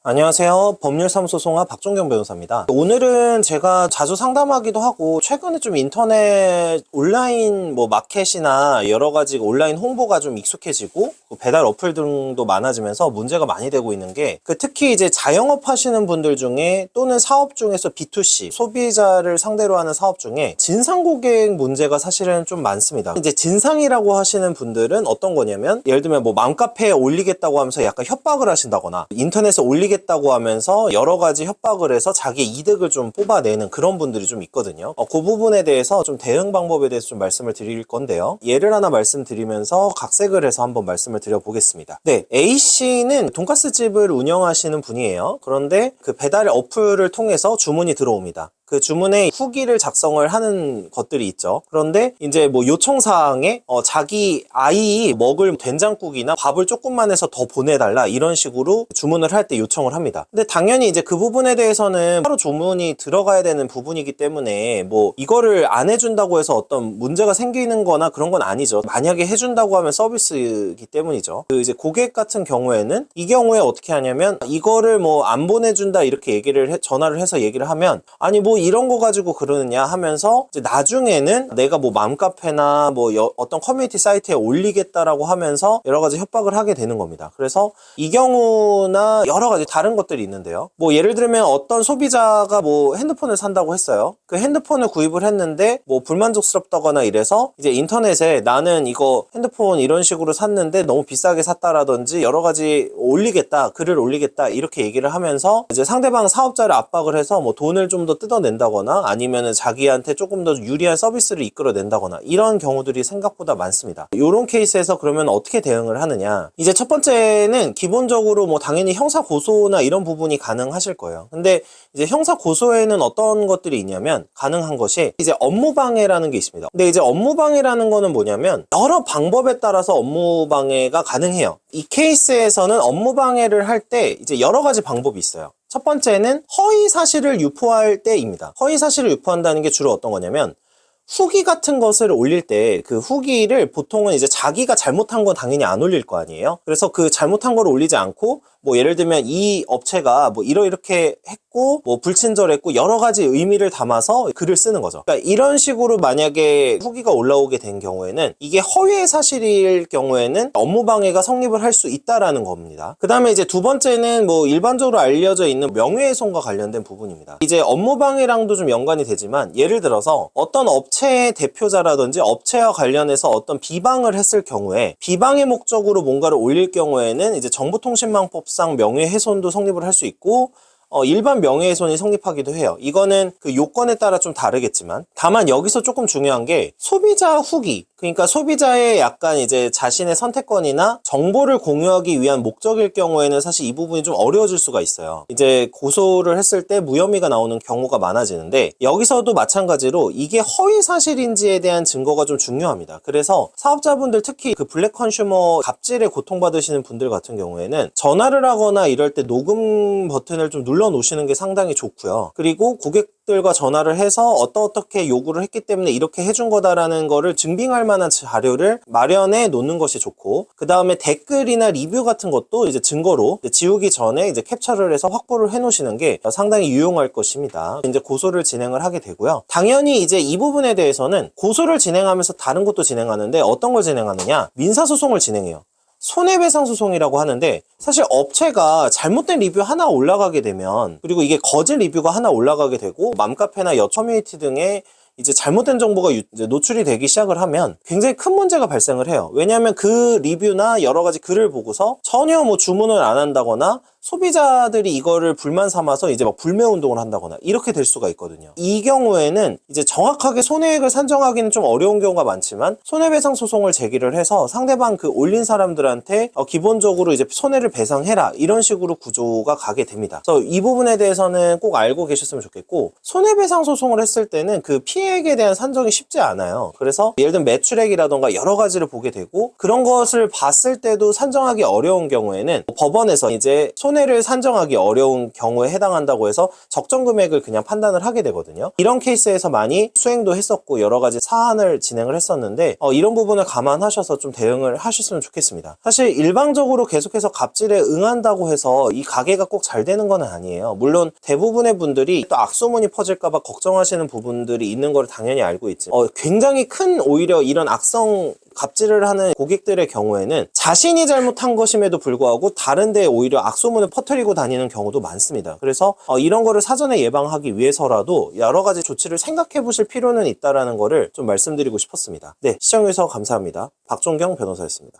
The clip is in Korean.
안녕하세요. 법률사무소송화 박종경 변호사입니다. 오늘은 제가 자주 상담하기도 하고 최근에 좀 인터넷 온라인 마켓이나 여러 가지 온라인 홍보가 좀 익숙해지고 배달 어플 등도 많아지면서 문제가 많이 되고 있는 게 특히 이제 자영업 하시는 분들 중에 또는 사업 중에서 B2C 소비자를 상대로 하는 사업 중에 진상 고객 문제가 사실은 좀 많습니다. 이제 진상이라고 하시는 분들은 어떤 거냐면 예를 들면 맘카페에 올리겠다고 하면서 약간 협박을 하신다거나 인터넷에 올리겠다고 하면서 여러 가지 협박을 해서 자기 이득을 좀 뽑아내는 그런 분들이 좀 있거든요. 그 부분에 대해서 좀 대응 방법에 대해서 좀 말씀을 드릴 건데요. 예를 하나 말씀드리면서 각색을 해서 한번 말씀을 드려보겠습니다. 네, A씨는 돈가스 집을 운영하시는 분이에요. 그런데 그 배달 어플을 통해서 주문이 들어옵니다. 그 주문에 후기를 작성을 하는 것들이 있죠. 그런데 이제 요청사항에 자기 아이 먹을 된장국이나 밥을 조금만 해서 더 보내달라 이런 식으로 주문을 할 때 요청을 합니다. 근데 당연히 이제 그 부분에 대해서는 바로 주문이 들어가야 되는 부분이기 때문에 이거를 안 해준다고 해서 어떤 문제가 생기는 거나 그런 건 아니죠. 만약에 해준다고 하면 서비스이기 때문이죠. 그 이제 고객 같은 경우에는 이 경우에 어떻게 하냐면 이거를 안 보내준다 이렇게 전화를 해서 얘기를 하면 아니 이런 거 가지고 그러느냐 하면서 이제 나중에는 내가 맘카페나 어떤 커뮤니티 사이트에 올리겠다라고 하면서 여러 가지 협박을 하게 되는 겁니다. 그래서 이 경우나 여러 가지 다른 것들이 있는데요. 예를 들면 어떤 소비자가 핸드폰을 산다고 했어요. 그 핸드폰을 구입을 했는데 불만족스럽다거나 이래서 이제 인터넷에 나는 이거 핸드폰 이런 식으로 샀는데 너무 비싸게 샀다라든지 여러 가지 글을 올리겠다 이렇게 얘기를 하면서 이제 상대방 사업자를 압박을 해서 돈을 좀 더 뜯어낸다거나 아니면은 자기한테 조금 더 유리한 서비스를 이끌어낸다거나 이런 경우들이 생각보다 많습니다. 이런 케이스에서 그러면 어떻게 대응을 하느냐? 이제 첫 번째는 기본적으로 당연히 형사 고소나 이런 부분이 가능하실 거예요. 근데 이제 형사 고소에는 어떤 것들이 있냐면 가능한 것이 이제 업무방해라는 게 있습니다. 근데 이제 업무방해라는 거는 뭐냐면 여러 방법에 따라서 업무방해가 가능해요. 이 케이스에서는 업무방해를 할 때 이제 여러 가지 방법이 있어요. 첫 번째는 허위 사실을 유포할 때입니다. 허위 사실을 유포한다는 게 주로 어떤 거냐면 후기 같은 것을 올릴 때 그 후기를 보통은 이제 자기가 잘못한 건 당연히 안 올릴 거 아니에요. 그래서 그 잘못한 걸 올리지 않고 예를 들면 이 업체가 이렇게 했고 불친절했고 여러 가지 의미를 담아서 글을 쓰는 거죠. 그러니까 이런 식으로 만약에 후기가 올라오게 된 경우에는 이게 허위의 사실일 경우에는 업무방해가 성립을 할 수 있다라는 겁니다. 그 다음에 이제 두 번째는 일반적으로 알려져 있는 명예훼손과 관련된 부분입니다. 이제 업무방해랑도 좀 연관이 되지만 예를 들어서 어떤 업체의 대표자라든지 업체와 관련해서 어떤 비방을 했을 경우에 비방의 목적으로 뭔가를 올릴 경우에는 이제 정보통신망법상 명예훼손도 성립을 할 수 있고 일반 명예훼손이 성립하기도 해요. 이거는 그 요건에 따라 좀 다르겠지만 다만 여기서 조금 중요한 게 소비자 후기, 그러니까 소비자의 약간 이제 자신의 선택권이나 정보를 공유하기 위한 목적일 경우에는 사실 이 부분이 좀 어려워질 수가 있어요. 이제 고소를 했을 때 무혐의가 나오는 경우가 많아지는데 여기서도 마찬가지로 이게 허위 사실인지에 대한 증거가 좀 중요합니다. 그래서 사업자분들 특히 그 블랙 컨슈머 갑질에 고통받으시는 분들 같은 경우에는 전화를 하거나 이럴 때 녹음 버튼을 좀 눌러 놓으시는 게 상당히 좋고요. 그리고 고객들과 전화를 해서 어떻게 요구를 했기 때문에 이렇게 해준 거다라는 거를 증빙할 만한 자료를 마련해 놓는 것이 좋고, 그 다음에 댓글이나 리뷰 같은 것도 이제 증거로 지우기 전에 이제 캡처를 해서 확보를 해 놓으시는 게 상당히 유용할 것입니다. 이제 고소를 진행을 하게 되고요. 당연히 이제 이 부분에 대해서는 고소를 진행하면서 다른 것도 진행하는데 어떤 걸 진행하느냐? 민사소송을 진행해요. 손해배상 소송이라고 하는데 사실 업체가 잘못된 리뷰 하나 올라가게 되면, 그리고 이게 거짓 리뷰가 하나 올라가게 되고 맘카페나 커뮤니티 등에 이제 잘못된 정보가 이제 노출이 되기 시작을 하면 굉장히 큰 문제가 발생을 해요. 왜냐하면 그 리뷰나 여러 가지 글을 보고서 전혀 주문을 안 한다거나 소비자들이 이거를 불만 삼아서 이제 불매 운동을 한다거나 이렇게 될 수가 있거든요. 이 경우에는 이제 정확하게 손해액을 산정하기는 좀 어려운 경우가 많지만 손해배상 소송을 제기를 해서 상대방 그 올린 사람들한테 기본적으로 이제 손해를 배상해라 이런 식으로 구조가 가게 됩니다. 그래서 이 부분에 대해서는 꼭 알고 계셨으면 좋겠고, 손해배상 소송을 했을 때는 그 피해액에 대한 산정이 쉽지 않아요. 그래서 예를 들면 매출액이라던가 여러 가지를 보게 되고, 그런 것을 봤을 때도 산정하기 어려운 경우에는 법원에서 이제 손해 손해를 산정하기 어려운 경우에 해당한다고 해서 적정 금액을 그냥 판단을 하게 되거든요. 이런 케이스에서 많이 수행도 했었고 여러 가지 사안을 진행을 했었는데 이런 부분을 감안하셔서 좀 대응을 하셨으면 좋겠습니다. 사실 일방적으로 계속해서 갑질에 응한다고 해서 이 가게가 꼭 잘 되는 건 아니에요. 물론 대부분의 분들이 또 악소문이 퍼질까봐 걱정하시는 부분들이 있는 걸 당연히 알고 있지. 굉장히 큰 오히려 이런 악성 갑질을 하는 고객들의 경우에는 자신이 잘못한 것임에도 불구하고 다른 데에 오히려 악소문을 퍼뜨리고 다니는 경우도 많습니다. 그래서 이런 거를 사전에 예방하기 위해서라도 여러 가지 조치를 생각해 보실 필요는 있다라는 거를 좀 말씀드리고 싶었습니다. 네, 시청해주셔서 감사합니다. 박종경 변호사였습니다.